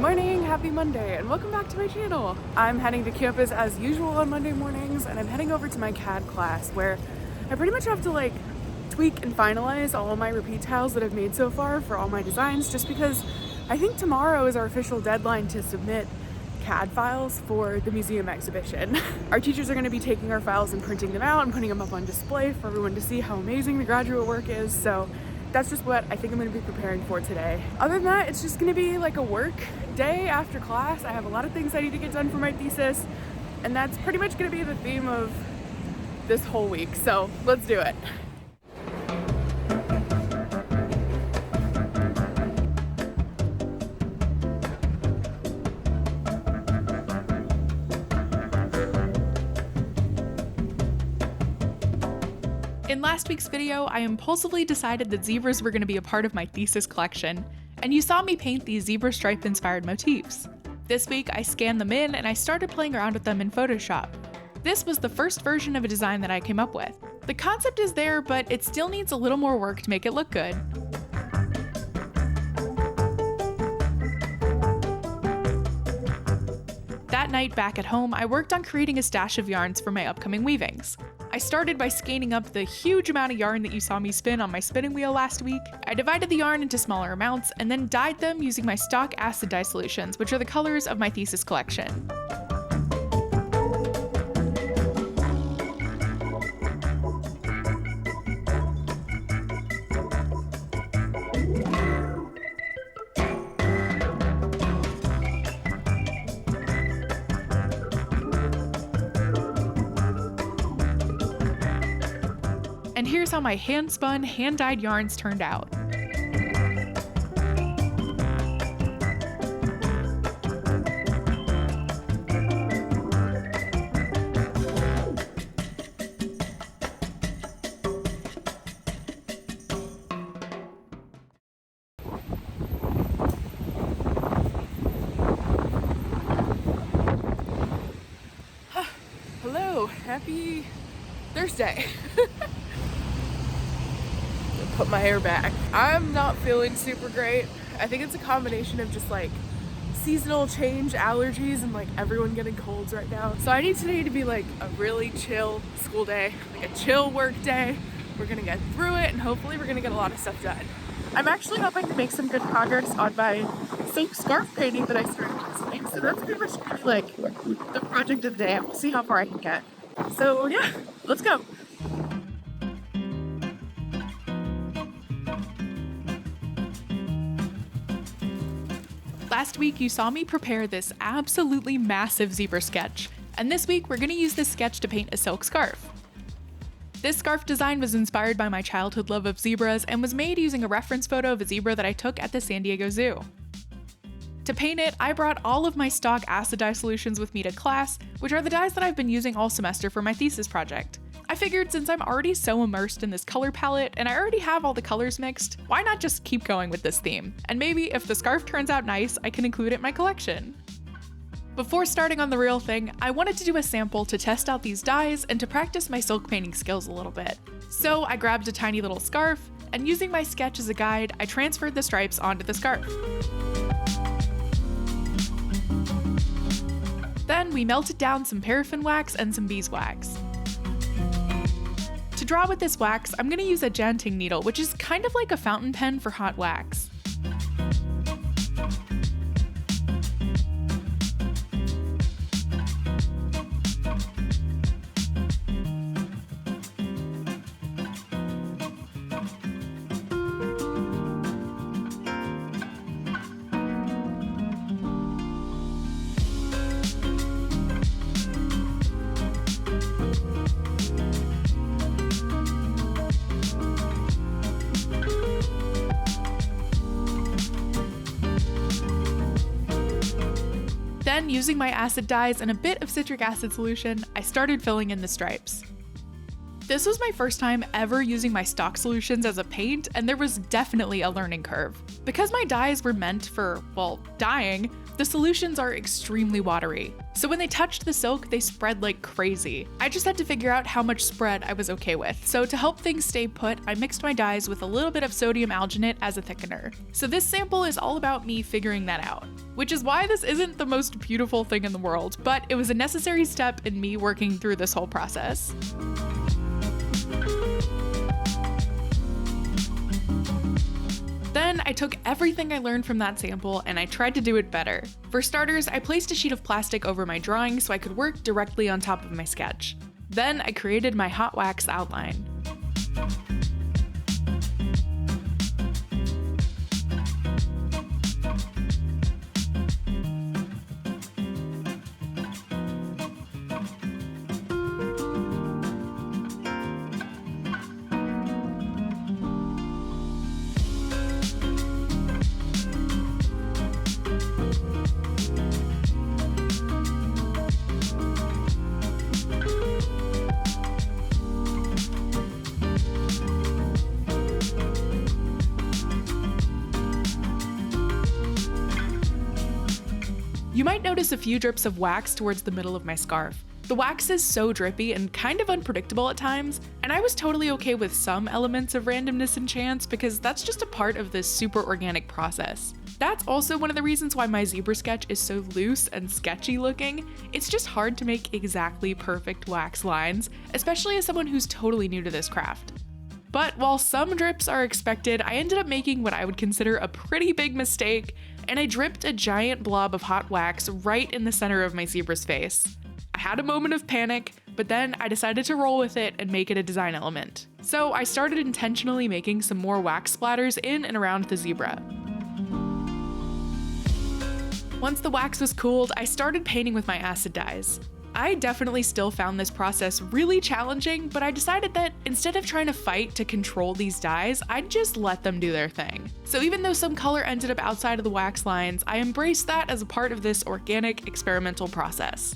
morning, happy Monday, and welcome back to my channel. I'm heading to campus as usual on Monday mornings, and I'm heading over to my CAD class where I pretty much have to tweak and finalize all of my repeat tiles that I've made so far for all my designs, just because I think tomorrow is our official deadline to submit CAD files for the museum exhibition. Our teachers are going to be taking our files and printing them out and putting them up on display for everyone to see how amazing the graduate work is, so that's just what I think I'm going to be preparing for today. Other than that, it's just going to be like a work day after class. I have a lot of things I need to get done for my thesis, and that's pretty much going to be the theme of this whole week, so let's do it. In last week's video, I impulsively decided that zebras were going to be a part of my thesis collection, and you saw me paint these zebra stripe-inspired motifs. This week, I scanned them in and I started playing around with them in Photoshop. This was the first version of a design that I came up with. The concept is there, but it still needs a little more work to make it look good. That night back at home, I worked on creating a stash of yarns for my upcoming weavings. I started by scanning up the huge amount of yarn that you saw me spin on my spinning wheel last week. I divided the yarn into smaller amounts and then dyed them using my stock acid dye solutions, which are the colors of my thesis collection. And here's how my hand-spun, hand-dyed yarns turned out. Hello, happy Thursday. Put my hair back. I'm not feeling super great. I think it's a combination of just seasonal change, allergies, and everyone getting colds right now. So I need today to be a really chill school day, a chill work day. We're gonna get through it and hopefully we're gonna get a lot of stuff done. I'm actually hoping to make some good progress on my silk scarf painting that I started last week. So that's pretty much gonna be the project of the day. We'll see how far I can get. So yeah, let's go. Last week, you saw me prepare this absolutely massive zebra sketch, and this week we're going to use this sketch to paint a silk scarf. This scarf design was inspired by my childhood love of zebras and was made using a reference photo of a zebra that I took at the San Diego Zoo. To paint it, I brought all of my stock acid dye solutions with me to class, which are the dyes that I've been using all semester for my thesis project. I figured since I'm already so immersed in this color palette and I already have all the colors mixed, why not just keep going with this theme? And maybe if the scarf turns out nice, I can include it in my collection. Before starting on the real thing, I wanted to do a sample to test out these dyes and to practice my silk painting skills a little bit. So I grabbed a tiny little scarf, and using my sketch as a guide, I transferred the stripes onto the scarf. Then we melted down some paraffin wax and some beeswax. To draw with this wax, I'm going to use a janting needle, which is kind of like a fountain pen for hot wax. Then, using my acid dyes and a bit of citric acid solution, I started filling in the stripes. This was my first time ever using my stock solutions as a paint, and there was definitely a learning curve. Because my dyes were meant for, well, dyeing, The solutions are extremely watery, so when they touched the silk, they spread like crazy. I just had to figure out how much spread I was okay with, so to help things stay put, I mixed my dyes with a little bit of sodium alginate as a thickener. So this sample is all about me figuring that out, which is why this isn't the most beautiful thing in the world, but it was a necessary step in me working through this whole process. Then I took everything I learned from that sample and I tried to do it better. For starters, I placed a sheet of plastic over my drawing so I could work directly on top of my sketch. Then I created my hot wax outline. You might notice a few drips of wax towards the middle of my scarf. The wax is so drippy and kind of unpredictable at times, and I was totally okay with some elements of randomness and chance because that's just a part of this super organic process. That's also one of the reasons why my zebra sketch is so loose and sketchy looking. It's just hard to make exactly perfect wax lines, especially as someone who's totally new to this craft. But while some drips are expected, I ended up making what I would consider a pretty big mistake, and I dripped a giant blob of hot wax right in the center of my zebra's face. I had a moment of panic, but then I decided to roll with it and make it a design element. So I started intentionally making some more wax splatters in and around the zebra. Once the wax was cooled, I started painting with my acid dyes. I definitely still found this process really challenging, but I decided that instead of trying to fight to control these dyes, I'd just let them do their thing. So even though some color ended up outside of the wax lines, I embraced that as a part of this organic experimental process.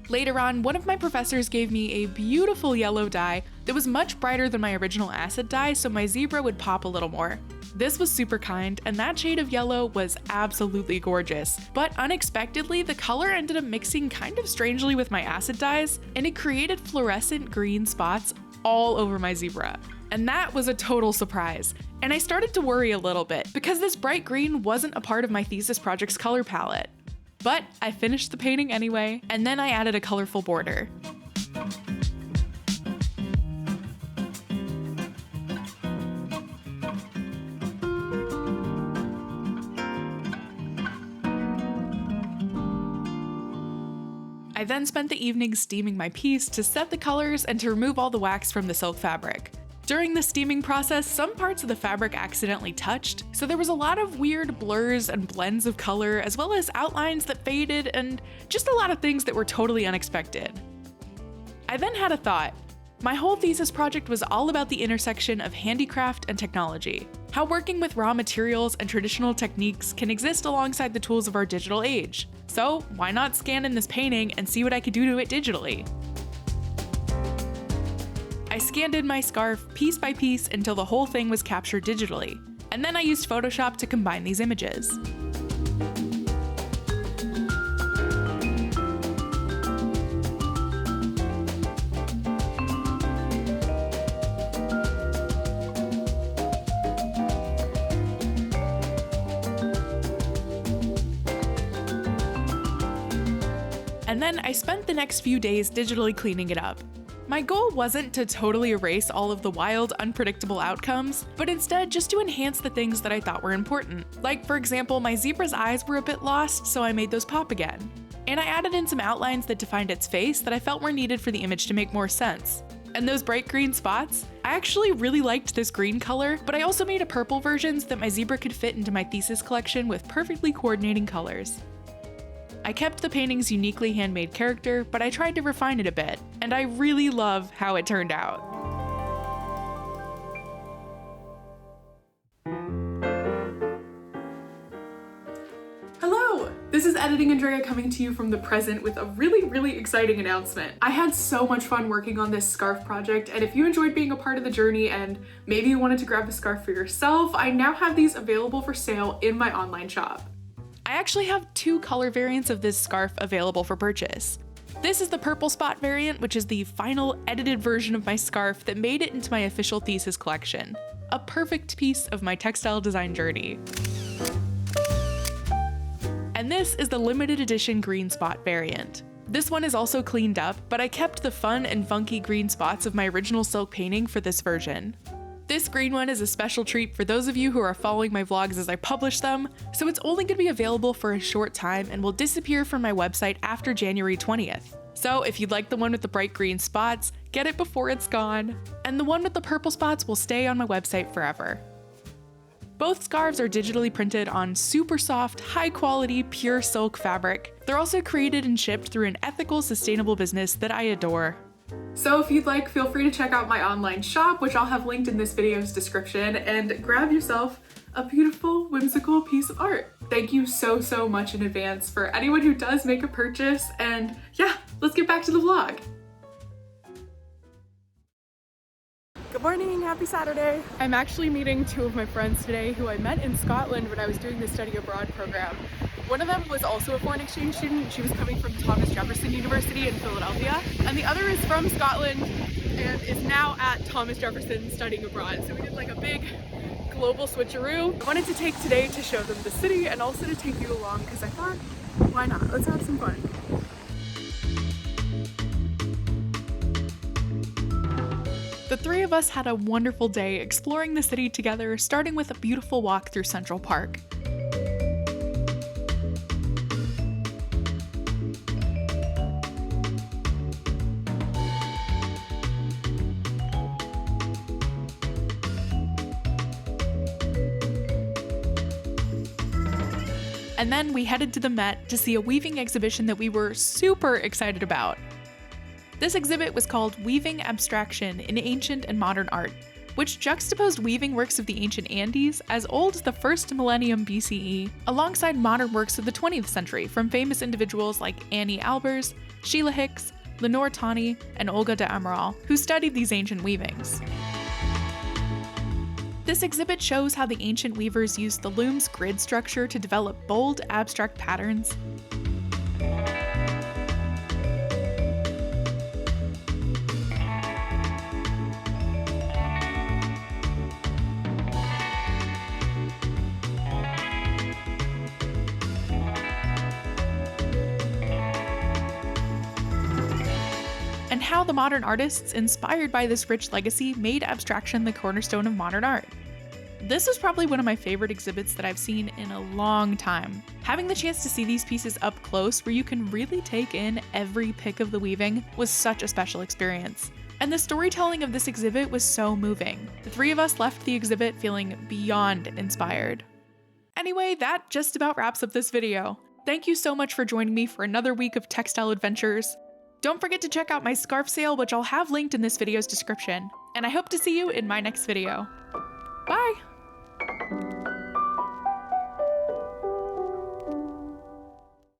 Later on, one of my professors gave me a beautiful yellow dye that was much brighter than my original acid dye, so my zebra would pop a little more. This was super kind, and that shade of yellow was absolutely gorgeous, but unexpectedly, the color ended up mixing kind of strangely with my acid dyes, and it created fluorescent green spots all over my zebra. And that was a total surprise, and I started to worry a little bit, because this bright green wasn't a part of my thesis project's color palette. But I finished the painting anyway, and then I added a colorful border. I then spent the evening steaming my piece to set the colors and to remove all the wax from the silk fabric. During the steaming process, some parts of the fabric accidentally touched, so there was a lot of weird blurs and blends of color, as well as outlines that faded, and just a lot of things that were totally unexpected. I then had a thought. My whole thesis project was all about the intersection of handicraft and technology, how working with raw materials and traditional techniques can exist alongside the tools of our digital age. So why not scan in this painting and see what I could do to it digitally? I scanned in my scarf piece by piece until the whole thing was captured digitally, and then I used Photoshop to combine these images. And then I spent the next few days digitally cleaning it up. My goal wasn't to totally erase all of the wild, unpredictable outcomes, but instead just to enhance the things that I thought were important. Like, for example, my zebra's eyes were a bit lost, so I made those pop again. And I added in some outlines that defined its face that I felt were needed for the image to make more sense. And those bright green spots? I actually really liked this green color, but I also made a purple version so that my zebra could fit into my thesis collection with perfectly coordinating colors. I kept the painting's uniquely handmade character, but I tried to refine it a bit, and I really love how it turned out. Hello! This is Editing Andrea coming to you from the present with a really exciting announcement. I had so much fun working on this scarf project, and if you enjoyed being a part of the journey and maybe you wanted to grab a scarf for yourself, I now have these available for sale in my online shop. I actually have 2 color variants of this scarf available for purchase. This is the purple spot variant, which is the final edited version of my scarf that made it into my official thesis collection. A perfect piece of my textile design journey. And this is the limited edition green spot variant. This one is also cleaned up, but I kept the fun and funky green spots of my original silk painting for this version. This green one is a special treat for those of you who are following my vlogs as I publish them, so it's only going to be available for a short time and will disappear from my website after January 20th. So if you'd like the one with the bright green spots, get it before it's gone. And the one with the purple spots will stay on my website forever. Both scarves are digitally printed on super soft, high quality, pure silk fabric. They're also created and shipped through an ethical, sustainable business that I adore. So if you'd like, feel free to check out my online shop, which I'll have linked in this video's description, and grab yourself a beautiful, whimsical piece of art. Thank you so much in advance for anyone who does make a purchase, and yeah, let's get back to the vlog. Good morning, happy Saturday. I'm actually meeting 2 of my friends today who I met in Scotland when I was doing the study abroad program. One of them was also a foreign exchange student. She was coming from Thomas Jefferson University in Philadelphia. And the other is from Scotland and is now at Thomas Jefferson studying abroad. So we did like a big global switcheroo. I wanted to take today to show them the city and also to take you along because I thought, why not? Let's have some fun. The 3 of us had a wonderful day exploring the city together, starting with a beautiful walk through Central Park. And then we headed to the Met to see a weaving exhibition that we were super excited about. This exhibit was called Weaving Abstraction in Ancient and Modern Art, which juxtaposed weaving works of the ancient Andes as old as the first millennium BCE, alongside modern works of the 20th century from famous individuals like Annie Albers, Sheila Hicks, Lenore Tawney, and Olga de Amaral, who studied these ancient weavings. This exhibit shows how the ancient weavers used the loom's grid structure to develop bold, abstract patterns. And how the modern artists inspired by this rich legacy made abstraction the cornerstone of modern art. This was probably one of my favorite exhibits that I've seen in a long time. Having the chance to see these pieces up close where you can really take in every pick of the weaving was such a special experience. And the storytelling of this exhibit was so moving. The 3 of us left the exhibit feeling beyond inspired. Anyway, that just about wraps up this video. Thank you so much for joining me for another week of textile adventures. Don't forget to check out my scarf sale, which I'll have linked in this video's description. And I hope to see you in my next video. Bye!